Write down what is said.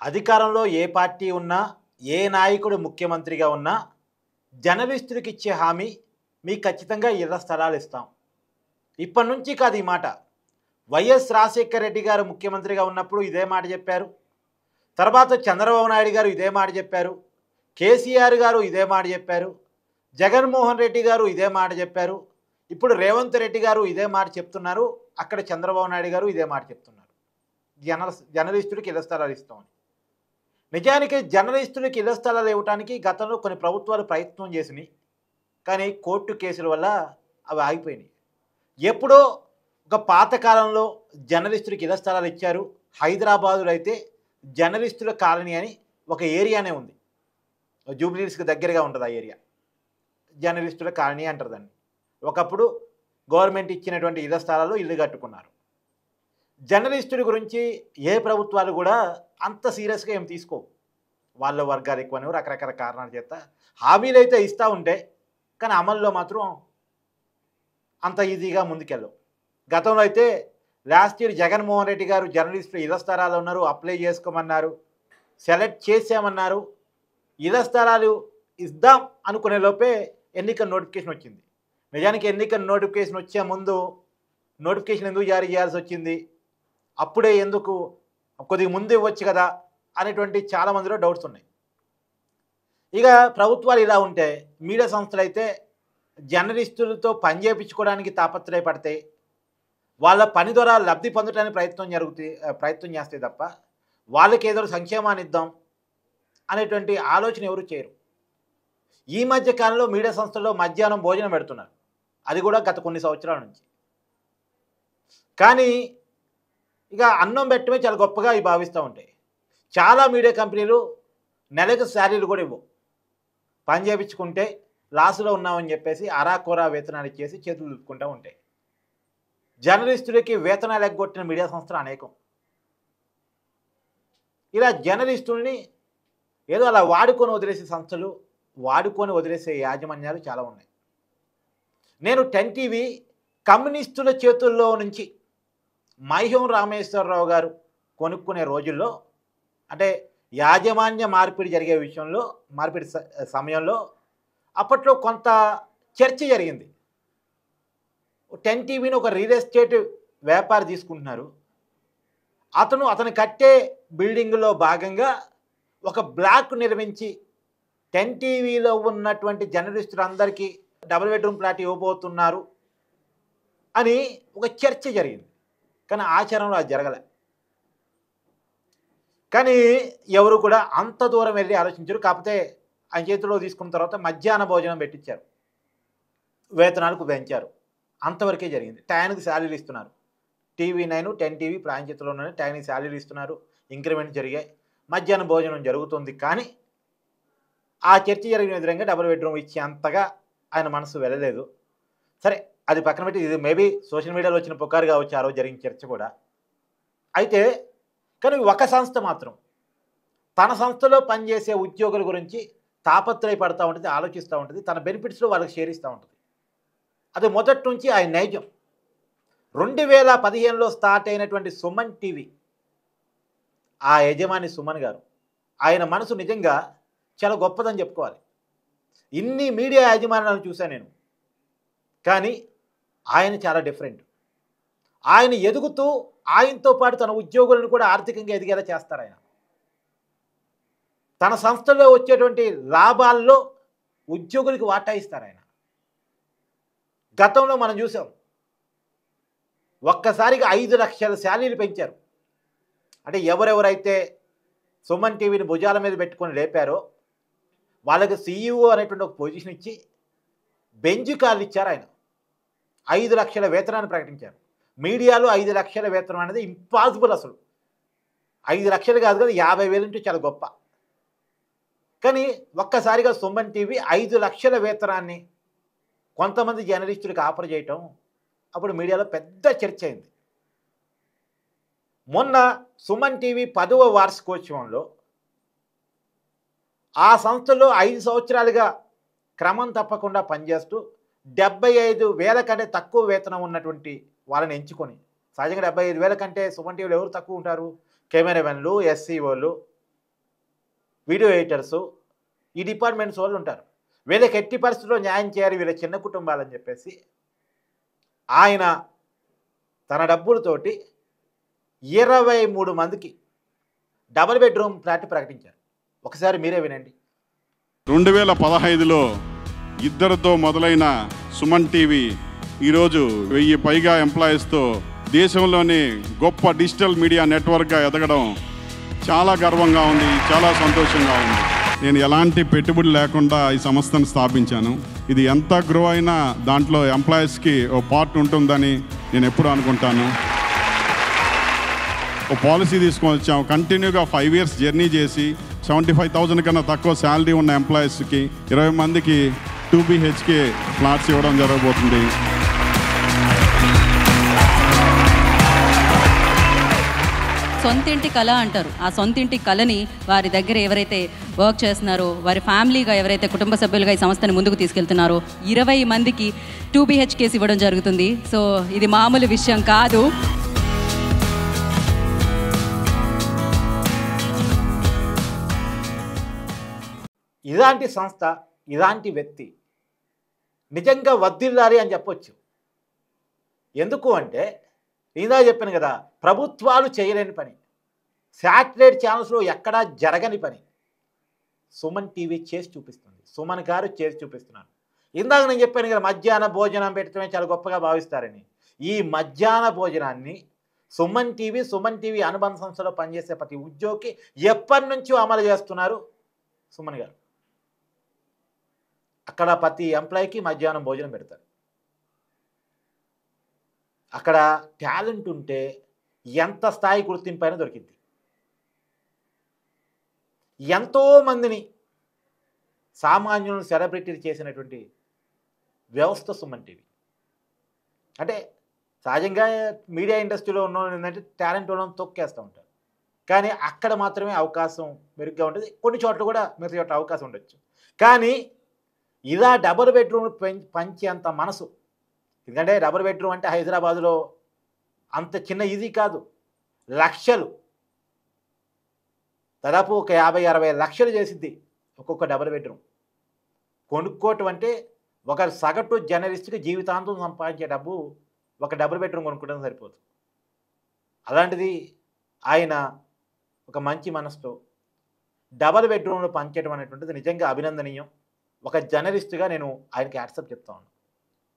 అధికారంలో ఏ పార్టీ ఉన్నా, ఏ నాయకుడు ముఖ్యమంత్రిగా ఉన్నా, జర్నలిస్టులకి ఇచ్చే హామీ మీకు ఖచ్చితంగా ఇళ్ల స్థలాలు ఇస్తాం. ఇప్పటి నుంచి కాదు ఈ మాట. వైఎస్ రాజశేఖర రెడ్డి గారు ముఖ్యమంత్రిగా ఉన్నప్పుడు ఇదే మాట చెప్పారు. తర్వాత చంద్రబాబు నాయుడు గారు ఇదే మాట చెప్పారు. కేసీఆర్ గారు ఇదే మాట చెప్పారు. జగన్మోహన్ రెడ్డి గారు ఇదే మాట చెప్పారు. ఇప్పుడు రేవంత్ రెడ్డి గారు ఇదే మాట చెప్తున్నారు. అక్కడ చంద్రబాబు నాయుడు గారు ఇదే మాట చెప్తున్నారు. జర్నలిస్టులకి ఇళ్ల స్థలాలు ఇస్తామని. నిజానికి జర్నలిస్టులకి ఇళ్ల స్థలాలు ఇవ్వడానికి గతంలో కొన్ని ప్రభుత్వాలు ప్రయత్నం చేసినాయి. కానీ కోర్టు కేసుల వల్ల అవి ఆగిపోయినాయి. ఎప్పుడో ఒక పాతకాలంలో జర్నలిస్టులకి ఇళ్ల స్థలాలు ఇచ్చారు. హైదరాబాదులో అయితే జర్నలిస్టుల కాలనీ అని ఒక ఏరియానే ఉంది. జూబ్లీహిల్స్కి దగ్గరగా ఉంటుంది ఆ ఏరియా. జర్నలిస్టుల కాలనీ అంటారు దాన్ని. ఒకప్పుడు గవర్నమెంట్ ఇచ్చినటువంటి ఇళ్ల స్థలాల్లో ఇల్లు కట్టుకున్నారు. జర్నలిస్టుల గురించి ఏ ప్రభుత్వాలు కూడా అంత సీరియస్గా ఏం తీసుకోవు. వాళ్ళ వర్గాలు ఎక్కువని రకరకాల కారణాల చేత హామీలు అయితే ఇస్తూ ఉంటే, కానీ అమల్లో మాత్రం అంత ఈజీగా ముందుకెళ్ళవు. గతంలో అయితే లాస్ట్ ఇయర్ జగన్మోహన్ రెడ్డి గారు జర్నలిస్టులు ఇళ్ల స్థలాలు ఉన్నారు, అప్లై చేసుకోమన్నారు, సెలెక్ట్ చేసామన్నారు. ఇళ్ల స్థలాలు ఇద్దాం అనుకునే లోపే ఎన్నికల నోటిఫికేషన్ వచ్చింది. నిజానికి ఎన్నికల నోటిఫికేషన్ వచ్చే ముందు నోటిఫికేషన్ ఎందుకు జారీ చేయాల్సి వచ్చింది, అప్పుడే ఎందుకు కొద్దిగా ముందు ఇవ్వచ్చు కదా అనేటువంటి చాలామందిలో డౌట్స్ ఉన్నాయి. ఇక ప్రభుత్వాలు ఇలా ఉంటే మీడియా సంస్థలు అయితే జర్నలిస్టులతో పని చేయించుకోవడానికి తాపత్రయపడతాయి. వాళ్ళ పని ద్వారా లబ్ధి పొందడానికి ప్రయత్నం చేస్తాయి తప్ప వాళ్ళకి ఏదో సంక్షేమాన్ని ఇద్దాం అనేటువంటి ఆలోచన ఎవరు చేయరు. ఈ మధ్య కాలంలో మీడియా సంస్థల్లో మధ్యాహ్నం భోజనం పెడుతున్నారు. అది కూడా గత కొన్ని సంవత్సరాల నుంచి. కానీ ఇక అన్నం పెట్టడమే చాలా గొప్పగా ఇవి భావిస్తూ ఉంటాయి. చాలా మీడియా కంపెనీలు నెలకు శాలరీలు కూడా ఇవ్వవు. పని చేయించుకుంటే లాసులో ఉన్నామని చెప్పేసి అరాకొరా వేతనాలు ఇచ్చేసి చేతులు దులుపుకుంటూ ఉంటాయి. జర్నలిస్టులకి వేతనాలు ఎగ్గొట్టిన మీడియా సంస్థలు అనేకం. ఇలా జర్నలిస్టుల్ని ఏదో అలా వాడుకొని వదిలేసే సంస్థలు, వాడుకొని వదిలేసే యాజమాన్యాలు చాలా ఉన్నాయి. నేను 10 టీవీ కమ్యూనిస్టుల చేతుల్లో నుంచి మైహం రామేశ్వరరావు గారు కొనుక్కునే రోజుల్లో, అంటే యాజమాన్య మార్పిడి జరిగే విషయంలో, మార్పిడి సమయంలో అప్పట్లో కొంత చర్చ జరిగింది. 10 టీవీని ఒక రియల్ ఎస్టేట్ వ్యాపారి తీసుకుంటున్నారు. అతను కట్టే బిల్డింగ్లో భాగంగా ఒక బ్లాక్ నిర్మించి 10 టీవీలో ఉన్నటువంటి జర్నలిస్టులందరికీ డబుల్ బెడ్రూమ్ ఫ్లాట్ ఇవ్వబోతున్నారు అని ఒక చర్చ జరిగింది. కానీ ఆచరణలో అది జరగలే. కానీ ఎవరు కూడా అంత దూరం వెళ్ళి ఆలోచించారు. కాకపోతే ఆయన చేతిలో తీసుకున్న తర్వాత మధ్యాహ్న భోజనం పెట్టించారు, వేతనాలకు పెంచారు, అంతవరకే జరిగింది. టైంకి శాలరీలు ఇస్తున్నారు. TV9, 10 టీవీ ఇప్పుడు ఆయన చేతిలోనే టైంకి శాలరీలు ఇస్తున్నారు, ఇంక్రిమెంట్ జరిగాయి, మధ్యాహ్న భోజనం జరుగుతుంది. కానీ ఆ చర్చ జరిగిన విధంగా డబుల్ బెడ్రూమ్ ఇచ్చే అంతగా ఆయన మనసు వెళ్ళలేదు. సరే, అది పక్కన పెట్టి ఇది మేబీ సోషల్ మీడియాలో వచ్చిన పుకారు కావచ్చు ఆ రోజు జరిగిన చర్చ కూడా. అయితే కానీ ఒక సంస్థ మాత్రం తన సంస్థలో పనిచేసే ఉద్యోగుల గురించి తాపత్రయపడుతూ ఉంటుంది, ఆలోచిస్తూ ఉంటుంది, తన బెనిఫిట్స్లో వాళ్ళకి షేర్ ఇస్తూ ఉంటుంది. అది మొదటి నుంచి ఆయన నైజం. 2015లో స్టార్ట్ అయినటువంటి సుమన్ టీవీ, ఆ యజమాని సుమన్ గారు, ఆయన మనసు నిజంగా చాలా గొప్పదని చెప్పుకోవాలి. ఇన్ని మీడియా యాజమాన్యాలను చూశాను నేను, కానీ ఆయన చాలా డిఫరెంట్. ఆయన ఎదుగుతూ ఆయనతో పాటు తన ఉద్యోగులను కూడా ఆర్థికంగా ఎదిగేలా చేస్తారు. ఆయన తన సంస్థలో వచ్చేటువంటి లాభాల్లో ఉద్యోగులకి వాటా ఇస్తారు. ఆయన గతంలో మనం చూసాం, ఒక్కసారిగా 5 లక్షల శాలరీలు పెంచారు. అంటే ఎవరెవరైతే సుమన్ టీవీని భుజాల మీద పెట్టుకొని లేపారో వాళ్ళకి CEO అనేటువంటి ఒక పొజిషన్ ఇచ్చి బెంచ్ కార్లు ఇచ్చారు. ఆయన 5 లక్షల వేతనాన్ని ప్రకటించారు. మీడియాలో 5 లక్షల వేతనం అనేది ఇంపాసిబుల్. అసలు 5 లక్షలు కాదు కదా, 50,000 ఉంటే చాలా గొప్ప. కానీ ఒక్కసారిగా సుమన్ టీవీ 5 లక్షల వేతనాన్ని కొంతమంది జర్నలిస్టులకు ఆఫర్ చేయటం అప్పుడు మీడియాలో పెద్ద చర్చ అయింది. మొన్న సుమన్ టీవీ 10వ వార్షికోత్సవంలో ఆ సంస్థలో 5 సంవత్సరాలుగా క్రమం తప్పకుండా పనిచేస్తూ 75,000 కంటే తక్కువ వేతనం ఉన్నటువంటి వాళ్ళని ఎంచుకొని, సహజంగా 75,000 కంటే సుమన్ టీవీలో ఎవరు తక్కువ ఉంటారు? కెమెరామెన్లు, SCOలు, వీడియో ఎడిటర్సు, ఈ డిపార్ట్మెంట్స్ వాళ్ళు ఉంటారు. వీళ్ళకి ఎట్టి పరిస్థితుల్లో న్యాయం చేయాలి, వీళ్ళ చిన్న కుటుంబాలని చెప్పేసి ఆయన తన డబ్బులతోటి 23 మందికి డబుల్ బెడ్రూమ్ ఫ్లాట్ ప్రకటించారు. ఒకసారి మీరే వినండి. 2015లో ఇద్దరితో మొదలైన సుమన్ టీవీ ఈరోజు 1000 పైగా ఎంప్లాయీస్తో దేశంలోని గొప్ప డిజిటల్ మీడియా నెట్వర్క్గా ఎదగడం చాలా గర్వంగా ఉంది, చాలా సంతోషంగా ఉంది. నేను ఎలాంటి పెట్టుబడి లేకుండా ఈ సంస్థను స్థాపించాను. ఇది ఎంత గ్రో అయినా దాంట్లో ఎంప్లాయీస్కి ఓ పార్ట్ ఉంటుందని నేను ఎప్పుడు అనుకుంటాను. ఓ పాలసీ తీసుకొని వచ్చాం. కంటిన్యూగా 5 years జర్నీ చేసి 75,000 కన్నా తక్కువ శాలరీ ఉన్న ఎంప్లాయీస్కి 20 మందికి 2 BHK ఫ్లాట్స్ ఇవ్వడం జరగబోతుంది. సొంతింటి కళ అంటారు. ఆ సొంతింటి కళని వారి దగ్గర ఎవరైతే వర్క్ చేస్తున్నారో, వారి ఫ్యామిలీగా ఎవరైతే కుటుంబ సభ్యులుగా ఈ సంస్థని ముందుకు తీసుకెళ్తున్నారో 20 మందికి 2 BHKs ఇవ్వడం జరుగుతుంది. సో ఇది మామూలు విషయం కాదు. ఇలాంటి సంస్థ, ఇలాంటి వ్యక్తి నిజంగా వర్ధిల్లాలి అని చెప్పొచ్చు. ఎందుకు అంటే ఇందా చెప్పాను కదా, ప్రభుత్వాలు చేయలేని పని, శాటిలైట్ ఛానల్స్లో ఎక్కడా జరగని పని సుమన్ టీవీ చేసి చూపిస్తుంది. సుమన్ గారు చేసి చూపిస్తున్నారు. ఇందాక నేను చెప్పాను కదా, మధ్యాహ్న భోజనం పెట్టడమే చాలా గొప్పగా భావిస్తారని. ఈ మధ్యాహ్న భోజనాన్ని సుమన్ టీవీ అనుబంధ సంస్థలో పనిచేసే ప్రతి ఉద్యోగికి ఎప్పటి నుంచో అమలు చేస్తున్నారు సుమన్ గారు. అక్కడ ప్రతి ఎంప్లాయీకి మధ్యాహ్నం భోజనం పెడతారు. అక్కడ టాలెంట్ ఉంటే ఎంత స్థాయి గుర్తింపైనా దొరికింది. ఎంతోమందిని సామాన్యులను సెలబ్రిటీలు చేసినటువంటి వ్యవస్థ సుమన్ టీవీ. అంటే సహజంగా మీడియా ఇండస్ట్రీలో ఉన్న ఏంటంటే టాలెంట్ వాళ్ళని తొక్కేస్తూ ఉంటారు. కానీ అక్కడ మాత్రమే అవకాశం మెరుగ్గా ఉంటుంది. కొన్ని చోట్ల కూడా మిగతా చోట్ల అవకాశం ఉండొచ్చు. కానీ ఇలా డబుల్ బెడ్రూమ్ పంచేంత మనసు, ఎందుకంటే డబుల్ బెడ్రూమ్ అంటే హైదరాబాదులో అంత చిన్న ఈజీ కాదు. లక్షలు, దాదాపు ఒక 50-60 లక్షలు చేసిద్ది ఒక్కొక్క డబుల్ బెడ్రూమ్ కొనుక్కోవటం. అంటే ఒక సగటు జర్నలిస్ట్కి జీవితాంతం సంపాదించే డబ్బు ఒక డబుల్ బెడ్రూమ్ కొనుక్కోవడం సరిపోదు. అలాంటిది ఆయన ఒక మంచి మనసుతో డబుల్ బెడ్రూమ్లో పంచడం అనేటువంటిది నిజంగా అభినందనీయం. ఒక జర్నలిస్ట్గా నేను ఆయనకి యాక్సెప్ట్ చెప్తా ఉన్నాను.